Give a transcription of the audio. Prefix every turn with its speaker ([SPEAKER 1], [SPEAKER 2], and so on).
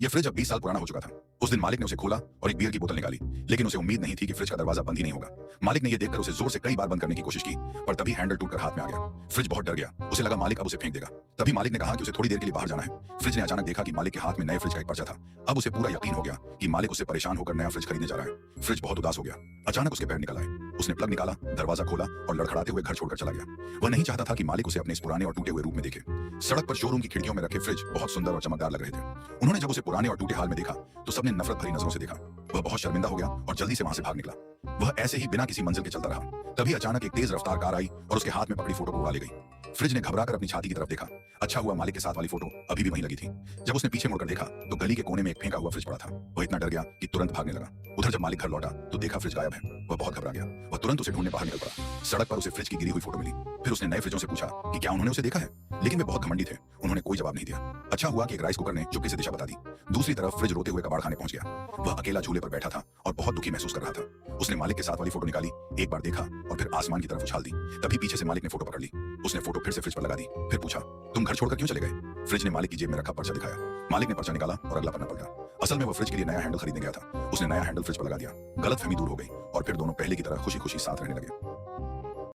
[SPEAKER 1] यह फ्रिज अब 20 साल पुराना हो चुका था। उस दिन मालिक ने उसे खोला और एक बियर की बोतल निकाली, लेकिन उसे उम्मीद नहीं थी कि फ्रिज का दरवाजा बंद ही नहीं होगा। मालिक ने यह देखकर उसे जोर से कई बार बंद करने की कोशिश की, पर तभी हैंडल टूटकर हाथ में आ गया। फ्रिज बहुत डर गया, उसे लगा मालिक अब उसे फेंक देगा। तभी मालिक ने कहा कि उसे थोड़ी देर के लिए बाहर जाना है। फ्रिज ने अचानक देखा कि मालिक के हाथ में नए फ्रिज का एक पर्चा था। अब उसे पूरा यकीन हो गया कि मालिक उससे परेशान होकर नया फ्रिज खरीदने जा रहा है। फ्रिज बहुत उदास हो गया। अचानक उसके पैर निकल आए। उसने प्लग निकाला, दरवाजा खोला और लड़खड़ाते हुए घर छोड़कर चला गया। वह नहीं चाहता था कि मालिक उसे अपने इस पुराने और टूटे हुए रूप में देखे। सड़क पर शोरूम की खिड़कियों में रखे फ्रिज बहुत सुंदर और चमकदार लग रहे थे। उन्होंने जब उसे पुराने और टूटे हाल में देखा तो सबने नफरत भरी नजरों से देखा। वह बहुत शर्मिंदा हो गया और जल्दी से वहां से भाग निकला। वह ऐसे ही बिना किसी मंजिल के चलता रहा। तभी अचानक एक तेज रफ्तार कार आई और उसके हाथ में पकड़ी फोटो को उड़ा ले गई। फ्रिज ने घबराकर अपनी छाती की तरफ देखा। अच्छा हुआ मालिक के साथ वाली फोटो अभी भी वहीं लगी थी। जब उसने पीछे मुड़कर देखा तो गली के कोने में एक फेंका हुआ फ्रिज पड़ा था। वह इतना डर गया कि तुरंत भागने लगा। उधर जब मालिक घर लौटा तो देखा फ्रिज गायब है। वह बहुत घबरा गया। वह तुरंत उसे ढूंढने बाहर निकल पड़ा। सड़क पर उसे फ्रिज की गिरी हुई फोटो मिली। फिर उसने नए फ्रिजों से पूछा कि क्या उन्होंने उसे देखा है, लेकिन वे बहुत घमंडी थे। उन्होंने कोई जवाब नहीं दिया। अच्छा हुआ कि एक राइस कुकर ने चुपके से दिशा बता दी। दूसरी तरफ फ्रिज रोते हुए कबाड़ खाने पहुंच गया। वह अकेला झूले पर बैठा था और बहुत दुखी महसूस कर रहा था। उसने मालिक के साथ वाली फोटो निकाली, एक बार देखा और फिर आसमान की तरफ उछाल दी। तभी पीछे से मालिक ने फोटो पकड़ ली। उसने फोटो फिर से फ्रिज पर लगा दी। फिर पूछा, तुम घर छोड़कर क्यों चले गए? फ्रिज ने मालिक की जेब में रखा पर्चा दिखाया। मालिक ने पर्चा निकाला और अगला पन्ना पलटा। असल में वो फ्रिज के लिए नया हैंडल खरीदने गया था। उसने नया हैंडल फ्रिज पर लगा दिया। गलतफहमी दूर हो गई और फिर दोनों पहले की तरह खुशी खुशी साथ रहने लगे।